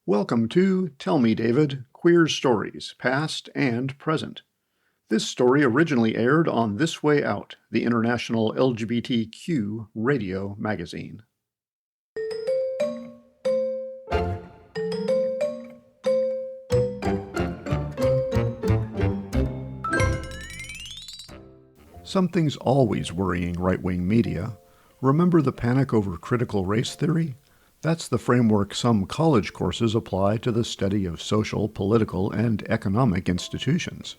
Welcome to Tell Me, David, Queer Stories, Past and Present. This story originally aired on This Way Out, the international LGBTQ radio magazine. Something's always worrying right-wing media. Remember the panic over critical race theory? That's the framework some college courses apply to the study of social, political, and economic institutions.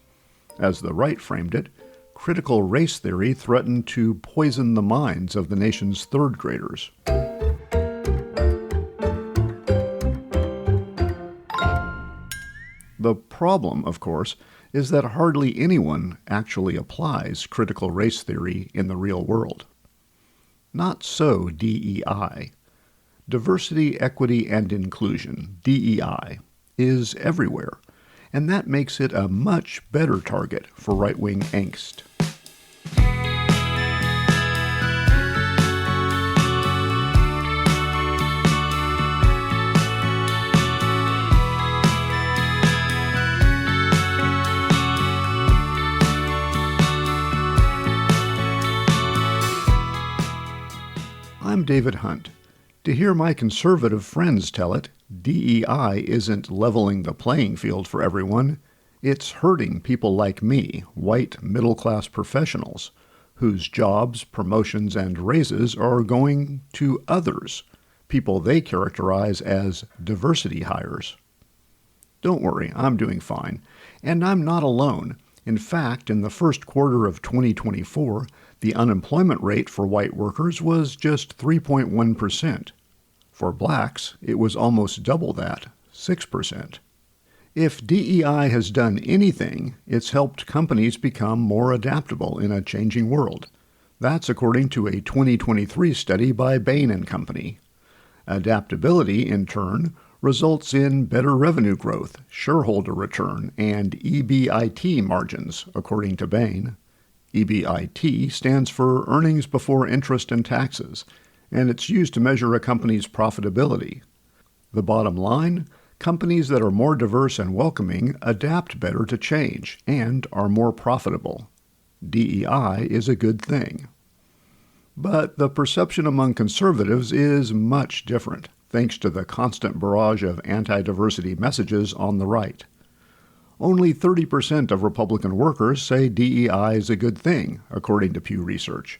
As the right framed it, critical race theory threatened to poison the minds of the nation's third graders. The problem, of course, is that hardly anyone actually applies critical race theory in the real world. Not so DEI. Diversity, Equity, and Inclusion, DEI, is everywhere, and that makes it a much better target for right-wing angst. I'm David Hunt. To hear my conservative friends tell it, DEI isn't leveling the playing field for everyone. It's hurting people like me, white middle-class professionals, whose jobs, promotions, and raises are going to others, people they characterize as diversity hires. Don't worry, I'm doing fine. And I'm not alone. In fact, in the first quarter of 2024, the unemployment rate for white workers was just 3.1%. For blacks, it was almost double that, 6%. If DEI has done anything, it's helped companies become more adaptable in a changing world. That's according to a 2023 study by Bain & Company. Adaptability, in turn, results in better revenue growth, shareholder return, and EBIT margins, according to Bain. EBIT stands for Earnings Before Interest and Taxes, and it's used to measure a company's profitability. The bottom line, companies that are more diverse and welcoming adapt better to change and are more profitable. DEI is a good thing. But the perception among conservatives is much different, thanks to the constant barrage of anti-diversity messages on the right. Only 30% of Republican workers say DEI is a good thing, according to Pew Research,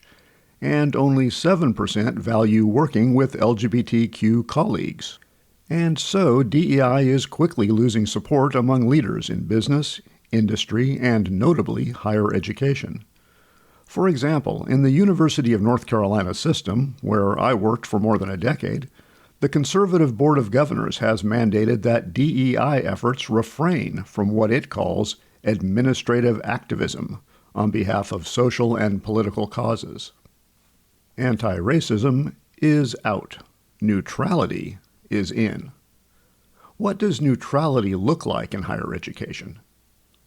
and only 7% value working with LGBTQ colleagues. And so DEI is quickly losing support among leaders in business, industry, and notably higher education. For example, in the University of North Carolina system, where I worked for more than a decade, the Conservative Board of Governors has mandated that DEI efforts refrain from what it calls administrative activism on behalf of social and political causes. Anti-racism is out. Neutrality is in. What does neutrality look like in higher education?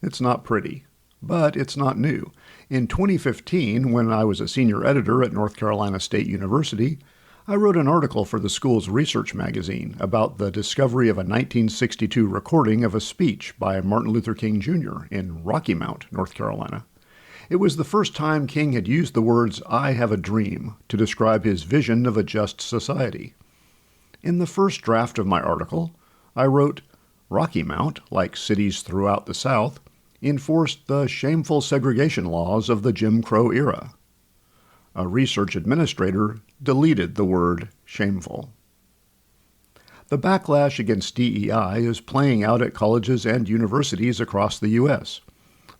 It's not pretty, but it's not new. In 2015, when I was a senior editor at North Carolina State University, I wrote an article for the school's research magazine about the discovery of a 1962 recording of a speech by Martin Luther King Jr. in Rocky Mount, North Carolina. It was the first time King had used the words, "I have a dream," to describe his vision of a just society. In the first draft of my article, I wrote, Rocky Mount, like cities throughout the South, enforced the shameful segregation laws of the Jim Crow era. A research administrator deleted the word shameful. The backlash against DEI is playing out at colleges and universities across the U.S.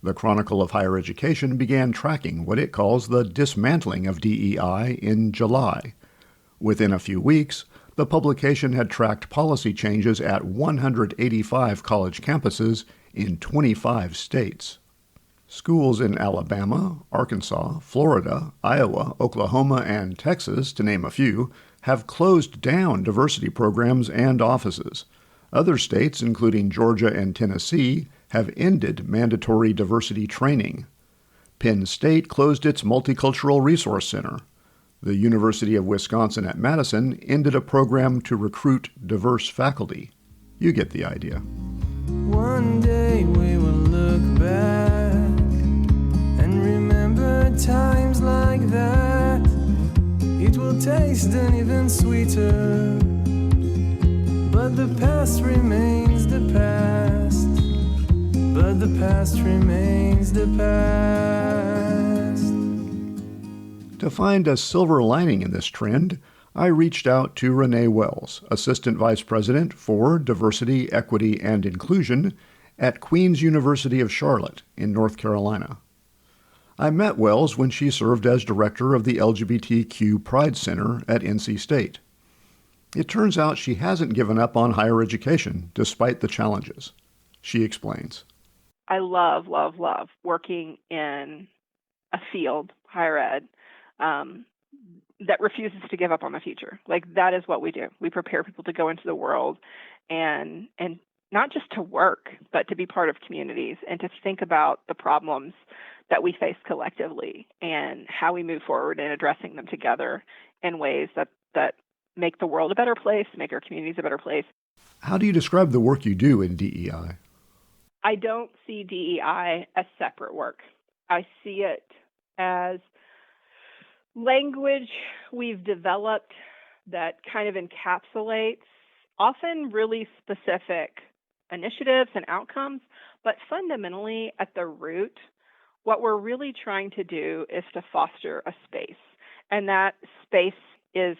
The Chronicle of Higher Education began tracking what it calls the dismantling of DEI in July. Within a few weeks, the publication had tracked policy changes at 185 college campuses in 25 states. Schools in Alabama, Arkansas, Florida, Iowa, Oklahoma, and Texas, to name a few, have closed down diversity programs and offices. Other states, including Georgia and Tennessee, have ended mandatory diversity training. Penn State closed its Multicultural Resource Center. The University of Wisconsin at Madison ended a program to recruit diverse faculty. You get the idea. One day we will look back and remember times like that. It will taste an even sweeter, but the past remains the past. But the past remains the past. To find a silver lining in this trend, I reached out to Renee Wells, Assistant Vice President for Diversity, Equity, and Inclusion at Queen's University of Charlotte in North Carolina. I met Wells when she served as director of the LGBTQ Pride Center at NC State. It turns out she hasn't given up on higher education despite the challenges. She explains. I love, love, love working in a field, higher ed, that refuses to give up on the future. Like, that is what we do. We prepare people to go into the world and not just to work, but to be part of communities and to think about the problems that we face collectively and how we move forward in addressing them together in ways that make the world a better place, make our communities a better place. How do you describe the work you do in DEI? I don't see DEI as separate work. I see it as language we've developed that kind of encapsulates often really specific initiatives and outcomes, but fundamentally at the root, what we're really trying to do is to foster a space. And that space is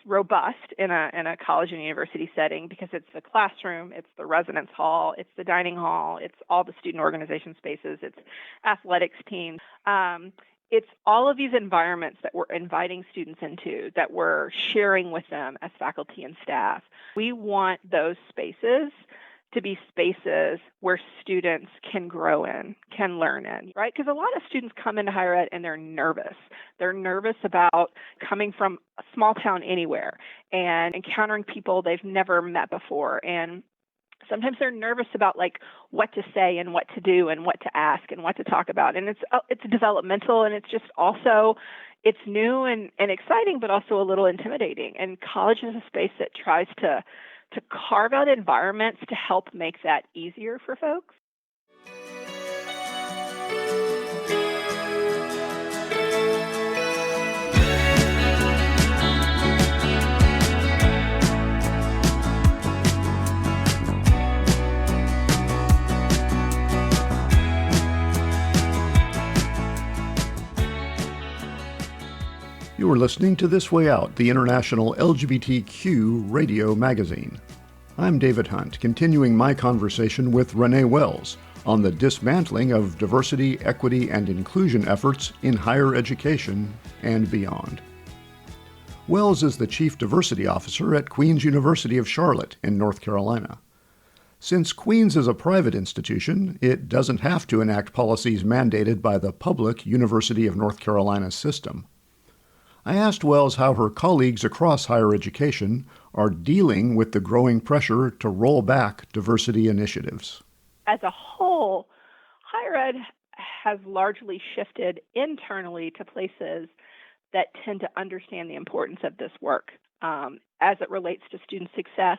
robust in a college and university setting because it's the classroom, it's the residence hall, it's the dining hall, it's all the student organization spaces, it's athletics teams. It's all of these environments that we're inviting students into, that we're sharing with them as faculty and staff. We want those spaces to be spaces where students can grow in, can learn in, right? Because a lot of students come into higher ed and they're nervous. They're nervous about coming from a small town anywhere and encountering people they've never met before. And sometimes they're nervous about like what to say and what to do and what to ask and what to talk about. And it's developmental, and it's just also, it's new and exciting, but also a little intimidating. And college is a space that tries to carve out environments to help make that easier for folks. You are listening to This Way Out, the international LGBTQ radio magazine. I'm David Hunt, continuing my conversation with Renee Wells on the dismantling of diversity, equity, and inclusion efforts in higher education and beyond. Wells is the Chief Diversity Officer at Queen's University of Charlotte in North Carolina. Since Queen's is a private institution, it doesn't have to enact policies mandated by the public University of North Carolina system. I asked Wells how her colleagues across higher education are dealing with the growing pressure to roll back diversity initiatives. As a whole, higher ed has largely shifted internally to places that tend to understand the importance of this work as it relates to student success,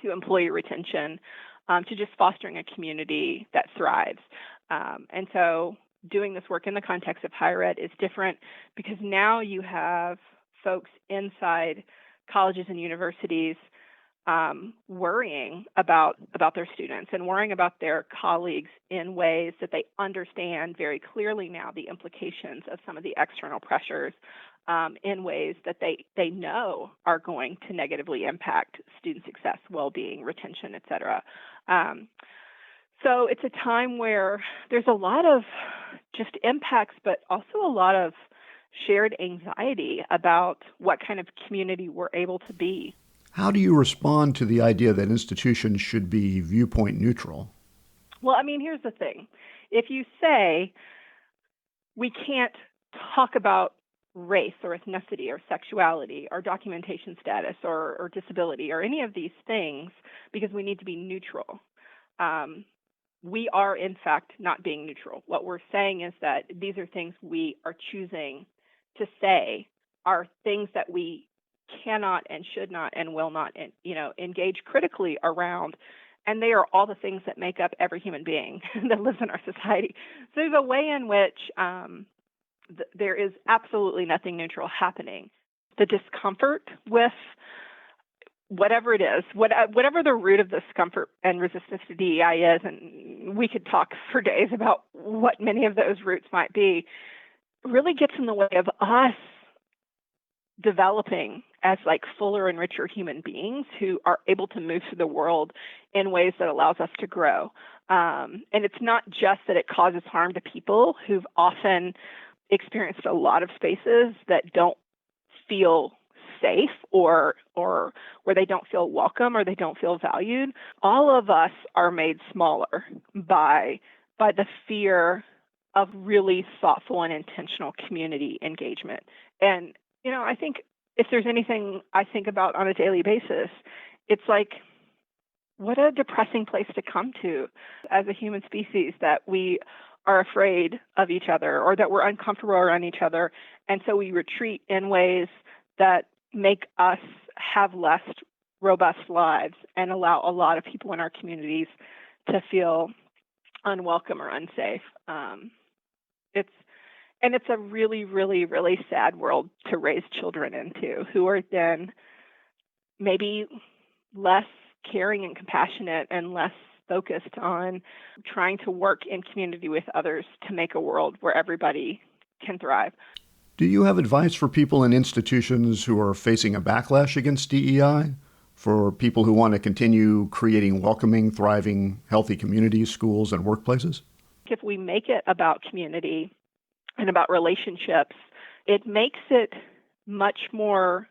to employee retention, to just fostering a community that thrives. And so doing this work in the context of higher ed is different because now you have folks inside colleges and universities worrying about their students and worrying about their colleagues in ways that they understand very clearly now the implications of some of the external pressures in ways that they know are going to negatively impact student success, well-being, retention, et cetera. So it's a time where there's a lot of just impacts, but also a lot of shared anxiety about what kind of community we're able to be. How do you respond to the idea that institutions should be viewpoint neutral? Well, I mean, here's the thing. If you say we can't talk about race or ethnicity or sexuality or documentation status or disability or any of these things because we need to be neutral, we are, in fact, not being neutral. What we're saying is that these are things we are choosing to say are things that we cannot and should not and will not, engage critically around. And they are all the things that make up every human being that lives in our society. So there's a way in which there is absolutely nothing neutral happening. The discomfort with whatever it is, whatever the root of discomfort and resistance to DEI is, and we could talk for days about what many of those roots might be, really gets in the way of us developing as like fuller and richer human beings who are able to move through the world in ways that allows us to grow. And it's not just that it causes harm to people who've often experienced a lot of spaces that don't feel safe or where they don't feel welcome or they don't feel valued. All of us are made smaller by the fear of really thoughtful and intentional community engagement. And, I think if there's anything I think about on a daily basis, it's like, what a depressing place to come to as a human species, that we are afraid of each other or that we're uncomfortable around each other. And so we retreat in ways that make us have less robust lives and allow a lot of people in our communities to feel unwelcome or unsafe. It's a really, really, really sad world to raise children into, who are then maybe less caring and compassionate and less focused on trying to work in community with others to make a world where everybody can thrive. Do you have advice for people in institutions who are facing a backlash against DEI? For people who want to continue creating welcoming, thriving, healthy communities, schools, and workplaces? If we make it about community and about relationships, it makes it much more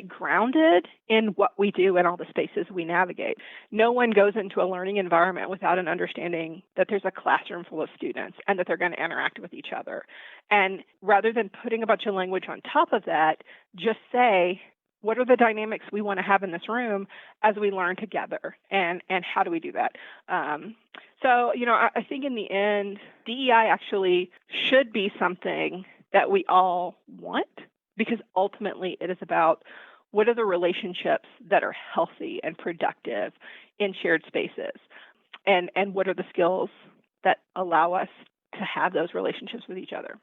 grounded in what we do in all the spaces we navigate. No one goes into a learning environment without an understanding that there's a classroom full of students and that they're going to interact with each other. And rather than putting a bunch of language on top of that, just say, what are the dynamics we want to have in this room as we learn together, and how do we do that? So, I think in the end, DEI actually should be something that we all want, because ultimately it is about what are the relationships that are healthy and productive in shared spaces, and what are the skills that allow us to have those relationships with each other.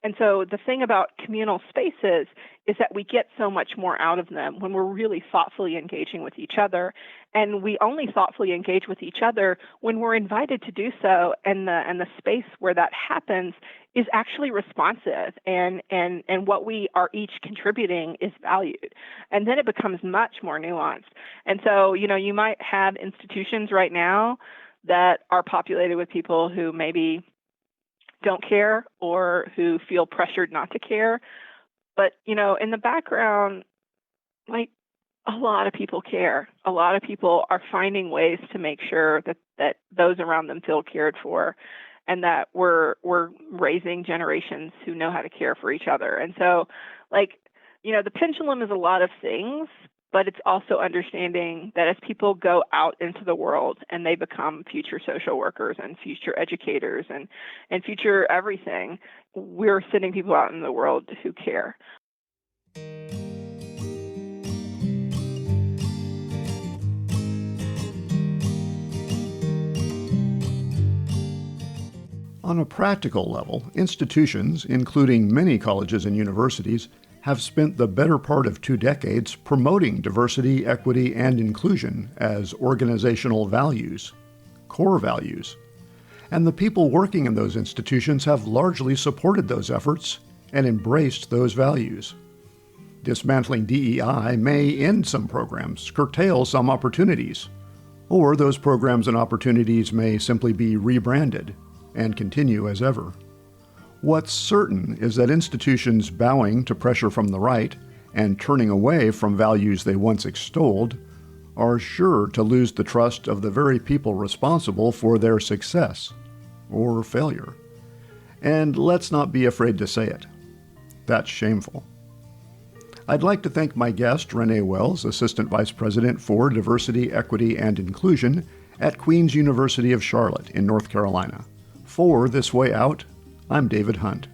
And so the thing about communal spaces is that we get so much more out of them when we're really thoughtfully engaging with each other. And we only thoughtfully engage with each other when we're invited to do so, and the space where that happens is actually responsive, and what we are each contributing is valued. And then it becomes much more nuanced. And so, you might have institutions right now that are populated with people who maybe don't care or who feel pressured not to care. But, in the background, a lot of people care. A lot of people are finding ways to make sure that those around them feel cared for, and that we're raising generations who know how to care for each other. And so, the pendulum is a lot of things, but it's also understanding that as people go out into the world and they become future social workers and future educators and future everything, we're sending people out in the world who care. On a practical level, institutions, including many colleges and universities, have spent the better part of 2 decades promoting diversity, equity, and inclusion as organizational values, core values. And the people working in those institutions have largely supported those efforts and embraced those values. Dismantling DEI may end some programs, curtail some opportunities, or those programs and opportunities may simply be rebranded and continue as ever. What's certain is that institutions bowing to pressure from the right and turning away from values they once extolled are sure to lose the trust of the very people responsible for their success or failure. And let's not be afraid to say it. That's shameful. I'd like to thank my guest, Renee Wells, Assistant Vice President for Diversity, Equity, and Inclusion at Queen's University of Charlotte in North Carolina. For This Way Out, I'm David Hunt.